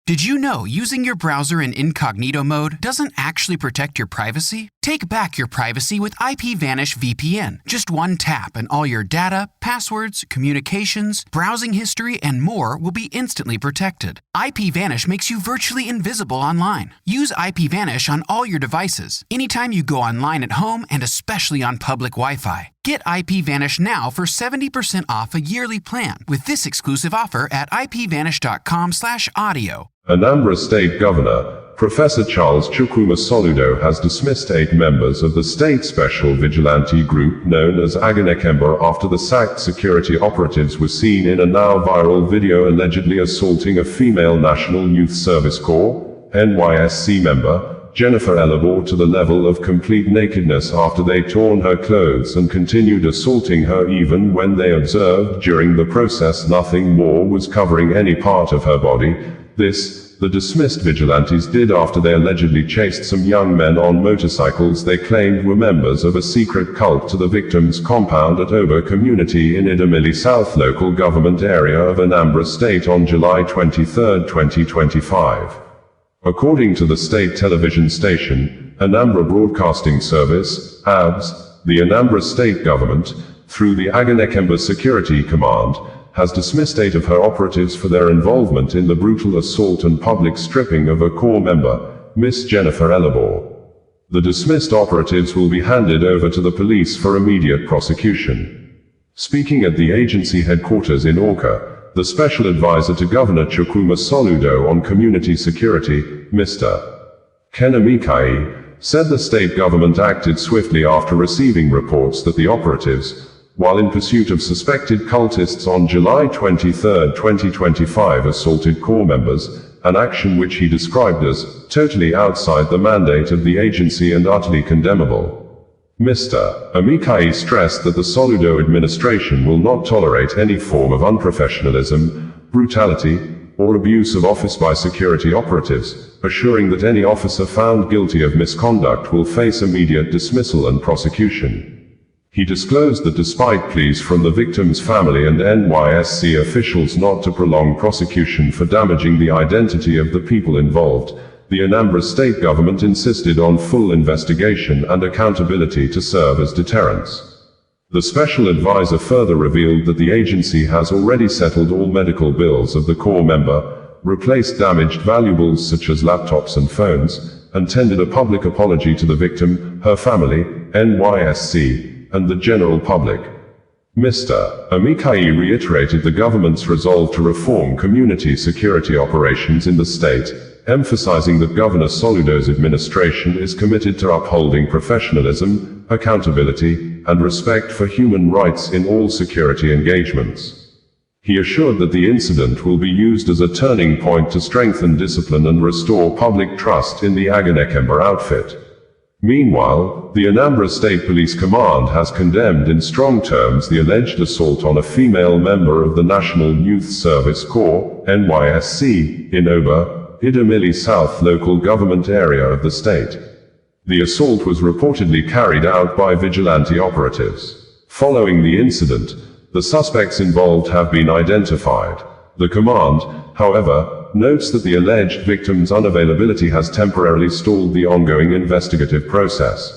Did you know using your browser in incognito mode doesn't actually protect your privacy? Take back your privacy with IPVanish VPN. Just one tap and all your data, passwords, communications, browsing history, and more will be instantly protected. IPVanish makes you virtually invisible online. Use IPVanish on all your devices, anytime you go online at home and especially on public Wi-Fi. Get IPVanish now for 70% off a yearly plan with this exclusive offer at ipvanish.com/audio. Anambra State Governor, Professor Charles Chukwuma Soludo has dismissed 8 members of the state special vigilante group known as Agunechemba after the sacked security operatives were seen in a now viral video allegedly assaulting a female National Youth Service Corps (NYSC) member, Jennifer Elobor, to the level of complete nakedness after they torn her clothes and continued assaulting her even when they observed during the process nothing more was covering any part of her body. This, the dismissed vigilantes did after they allegedly chased some young men on motorcycles they claimed were members of a secret cult to the victim's compound at Elobor community in Idemili South local government area of Anambra State on July 23, 2025. According to the state television station, Anambra Broadcasting Service, ABS, the Anambra State government, through the Agunechemba Security Command, has dismissed 8 of her operatives for their involvement in the brutal assault and public stripping of a corps member, Miss Jennifer Elobor. The dismissed operatives will be handed over to the police for immediate prosecution. Speaking at the agency headquarters in Awka, the Special Advisor to Governor Chukwuma Soludo on Community Security, Mr. Kenemikai, said the state government acted swiftly after receiving reports that the operatives, while in pursuit of suspected cultists on July 23, 2025 assaulted corps members, an action which he described as totally outside the mandate of the agency and utterly condemnable. Mr. Amikai stressed that the Soludo administration will not tolerate any form of unprofessionalism, brutality, or abuse of office by security operatives, assuring that any officer found guilty of misconduct will face immediate dismissal and prosecution. He disclosed that despite pleas from the victim's family and NYSC officials not to prolong prosecution for damaging the identity of the people involved, the Anambra State government insisted on full investigation and accountability to serve as deterrence. The special advisor further revealed that the agency has already settled all medical bills of the corps member, replaced damaged valuables such as laptops and phones, and tendered a public apology to the victim, her family, NYSC, and the general public. Mr. Amikai reiterated the government's resolve to reform community security operations in the state, emphasizing that Governor Soludo's administration is committed to upholding professionalism, accountability, and respect for human rights in all security engagements. He assured that the incident will be used as a turning point to strengthen discipline and restore public trust in the Agunechemba outfit. Meanwhile, the Anambra State Police Command has condemned in strong terms the alleged assault on a female member of the National Youth Service Corps, NYSC, in Elobor, Idemili South local government area of the state. The assault was reportedly carried out by vigilante operatives. Following the incident, the suspects involved have been identified. The command, however, notes that the alleged victim's unavailability has temporarily stalled the ongoing investigative process.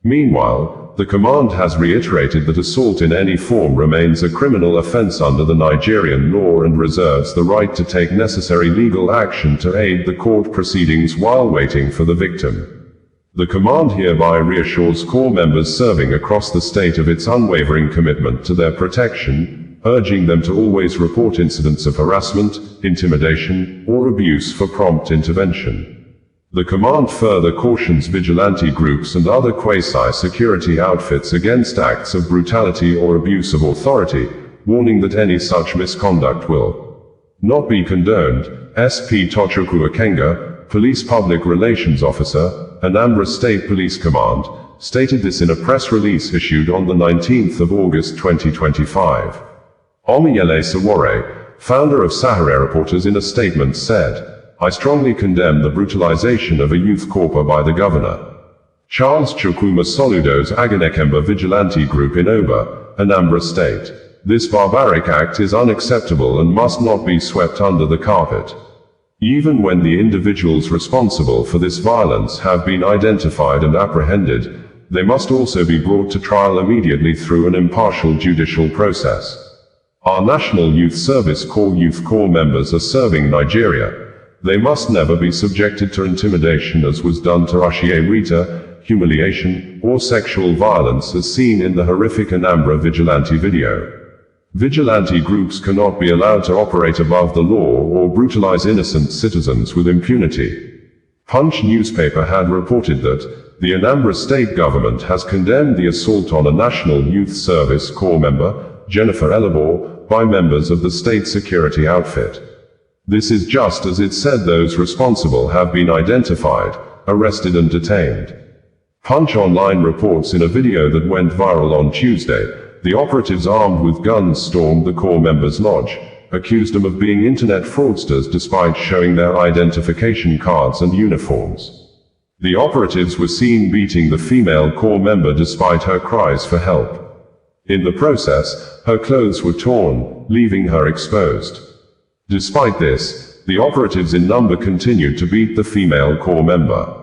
Meanwhile, the command has reiterated that assault in any form remains a criminal offense under the Nigerian law and reserves the right to take necessary legal action to aid the court proceedings while waiting for the victim. The command hereby reassures corps members serving across the state of its unwavering commitment to their protection, urging them to always report incidents of harassment, intimidation, or abuse for prompt intervention. The command further cautions vigilante groups and other quasi-security outfits against acts of brutality or abuse of authority, warning that any such misconduct will not be condoned. SP Tochukwu Akenga, Police Public Relations Officer, Anambra State Police Command, stated this in a press release issued on the 19th of August 2025. Omiyele Sawore, founder of Sahara Reporters, in a statement said, "I strongly condemn the brutalization of a youth corps by the governor. Charles Chukwuma Soludo's Agunechemba vigilante group in Elobor, Anambra State. This barbaric act is unacceptable and must not be swept under the carpet." Even when the individuals responsible for this violence have been identified and apprehended, they must also be brought to trial immediately through an impartial judicial process. Our National Youth Service Corps Youth Corps members are serving Nigeria. They must never be subjected to intimidation as was done to Ashie Rita, humiliation, or sexual violence as seen in the horrific Anambra vigilante video. Vigilante groups cannot be allowed to operate above the law or brutalize innocent citizens with impunity. Punch newspaper had reported that the Anambra State government has condemned the assault on a National Youth Service Corps member, Jennifer Elobor, by members of the state security outfit. This is just as it said those responsible have been identified, arrested and detained. Punch Online reports in a video that went viral on Tuesday, the operatives armed with guns stormed the Corps members' lodge, accused them of being internet fraudsters despite showing their identification cards and uniforms. The operatives were seen beating the female Corps member despite her cries for help. In the process, her clothes were torn, leaving her exposed. Despite this, the operatives in number continued to beat the female Corps member.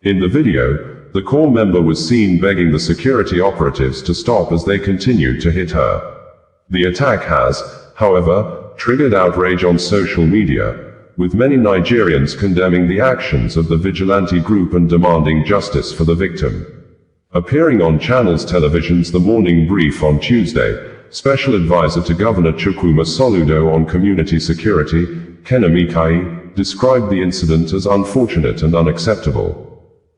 In the video, the Corps member was seen begging the security operatives to stop as they continued to hit her. The attack has, however, triggered outrage on social media, with many Nigerians condemning the actions of the vigilante group and demanding justice for the victim. Appearing on Channels Television's The Morning Brief on Tuesday, Special Advisor to Governor Chukwuma Soludo on Community Security, Idemili, described the incident as unfortunate and unacceptable.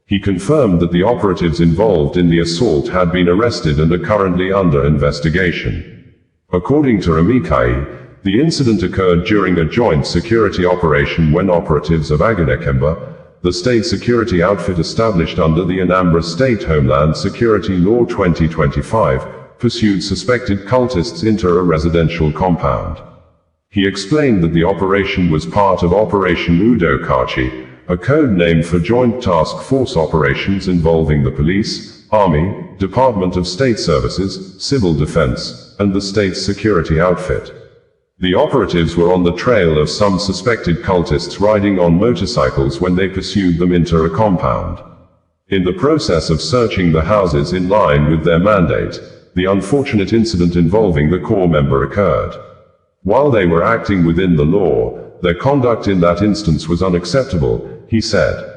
He confirmed that the operatives involved in the assault had been arrested and are currently under investigation. According to Idemili, the incident occurred during a joint security operation when operatives of Agunechemba, the state security outfit established under the Anambra State Homeland Security Law 2025, pursued suspected cultists into a residential compound. He explained that the operation was part of Operation Udo Kachi, a code name for joint task force operations involving the police, army, Department of State Services, civil defense, and the state's security outfit. The operatives were on the trail of some suspected cultists riding on motorcycles when they pursued them into a compound. In the process of searching the houses in line with their mandate, the unfortunate incident involving the Corps member occurred. While they were acting within the law, their conduct in that instance was unacceptable, he said.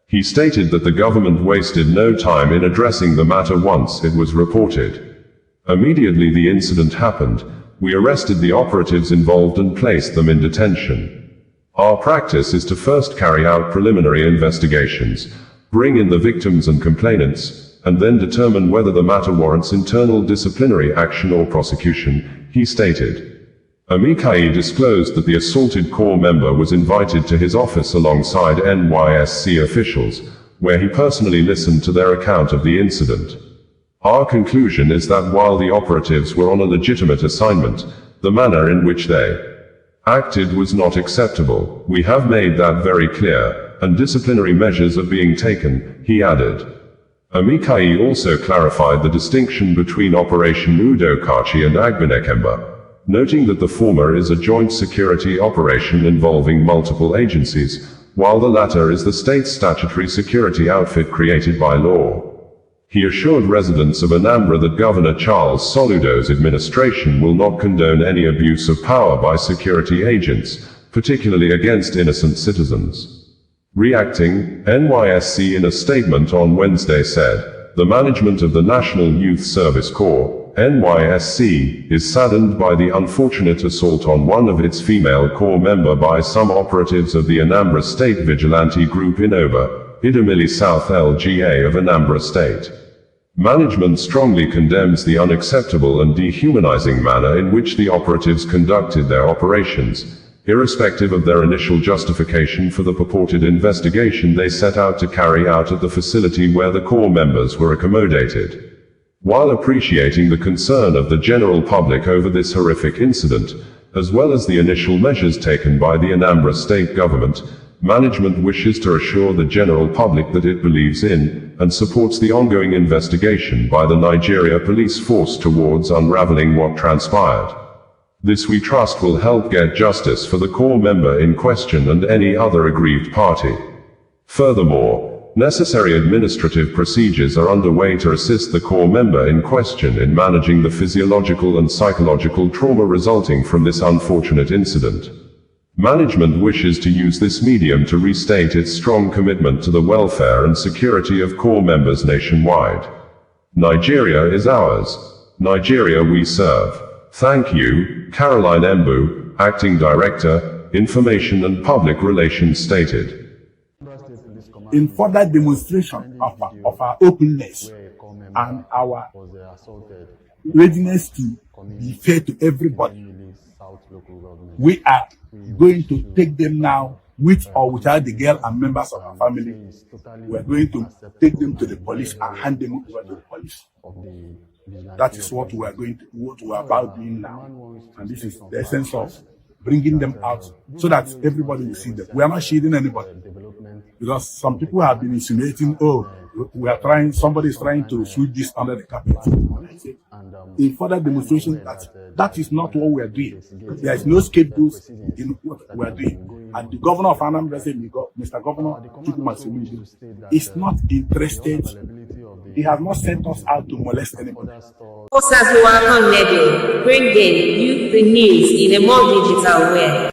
He stated that the government wasted no time in addressing the matter once it was reported. Immediately the incident happened, we arrested the operatives involved and placed them in detention. Our practice is to first carry out preliminary investigations, bring in the victims and complainants, and then determine whether the matter warrants internal disciplinary action or prosecution, he stated. Idemili disclosed that the assaulted Corps member was invited to his office alongside NYSC officials, where he personally listened to their account of the incident. Our conclusion is that while the operatives were on a legitimate assignment, the manner in which they acted was not acceptable. We have made that very clear, and disciplinary measures are being taken, he added. Idemili also clarified the distinction between Operation Udo Kachi and Agunechemba, noting that the former is a joint security operation involving multiple agencies, while the latter is the state's statutory security outfit created by law. He assured residents of Anambra that Governor Charles Soludo's administration will not condone any abuse of power by security agents, particularly against innocent citizens. Reacting, NYSC in a statement on Wednesday said, the management of the National Youth Service Corps, NYSC, is saddened by the unfortunate assault on one of its female Corps member by some operatives of the Anambra State Vigilante Group in Idemili South LGA of Anambra State. Management strongly condemns the unacceptable and dehumanizing manner in which the operatives conducted their operations, irrespective of their initial justification for the purported investigation they set out to carry out at the facility where the Corps members were accommodated. While appreciating the concern of the general public over this horrific incident, as well as the initial measures taken by the Anambra State government, management wishes to assure the general public that it believes in, and supports the ongoing investigation by the Nigeria Police Force towards unraveling what transpired. This we trust will help get justice for the core member in question and any other aggrieved party. Furthermore, necessary administrative procedures are underway to assist the core member in question in managing the physiological and psychological trauma resulting from this unfortunate incident. Management wishes to use this medium to restate its strong commitment to the welfare and security of core members nationwide. Nigeria is ours. Nigeria we serve. Thank you, Caroline Embu, Acting Director, Information and Public Relations stated. In further demonstration of our openness and our readiness to be fair to everybody, we are going to take them now, with or without the girl and members of our family. We are going to take them to the police and hand them over to the police. That is what we are about doing now. And this is the essence of bringing them out so that everybody will see them. We are not shielding anybody. Because some people have been insinuating, somebody is trying to sweep this under the carpet. In further demonstration that is not what we are doing. There is no scapegoats in what we are doing. And the governor of Anambra State, Mr. Governor Chukwuma Soludo, is not interested. He has not sent us out to molest anybody. Bring in the news in a more digital way.